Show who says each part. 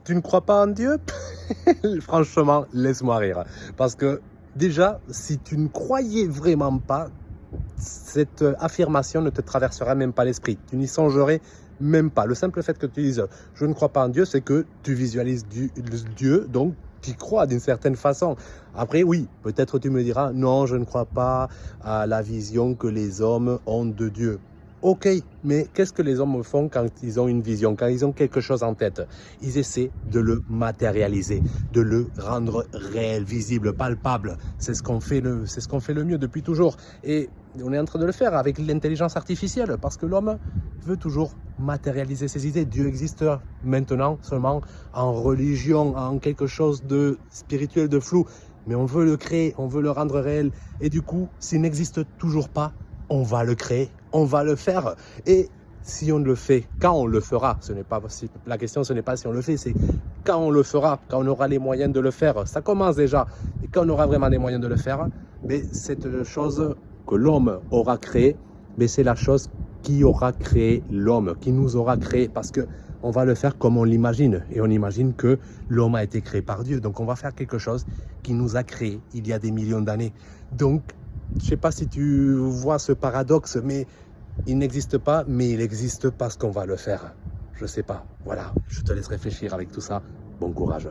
Speaker 1: Tu ne crois pas en Dieu? Franchement, laisse-moi rire. Parce que déjà, si tu ne croyais vraiment pas, cette affirmation ne te traversera même pas l'esprit. Tu n'y songerais même pas. Le simple fait que tu dises « je ne crois pas en Dieu », c'est que tu visualises Dieu, donc tu y crois d'une certaine façon. Après, oui, peut-être tu me diras « non, je ne crois pas à la vision que les hommes ont de Dieu ». Ok, mais qu'est-ce que les hommes font quand ils ont une vision, quand ils ont quelque chose en tête? Ils essaient de le matérialiser, de le rendre réel, visible, palpable. C'est ce qu'on fait le mieux depuis toujours. Et on est en train de le faire avec l'intelligence artificielle, parce que l'homme veut toujours matérialiser ses idées. Dieu existe maintenant seulement en religion, en quelque chose de spirituel, de flou. Mais on veut le créer, on veut le rendre réel. Et du coup, s'il n'existe toujours pas, on va le créer, on va le faire. Et si on le fait, quand on le fera, la question ce n'est pas si on le fait, c'est quand on le fera, quand on aura les moyens de le faire. Ça commence déjà. Et quand on aura vraiment les moyens de le faire, mais cette chose que l'homme aura créée, mais c'est la chose qui aura créé l'homme, qui nous aura créé, parce que on va le faire comme on l'imagine. Et on imagine que l'homme a été créé par Dieu. Donc on va faire quelque chose qui nous a créé il y a des millions d'années. Donc, je ne sais pas si tu vois ce paradoxe, mais il n'existe pas, mais il existe parce qu'on va le faire. Je ne sais pas. Voilà, je te laisse réfléchir avec tout ça. Bon courage.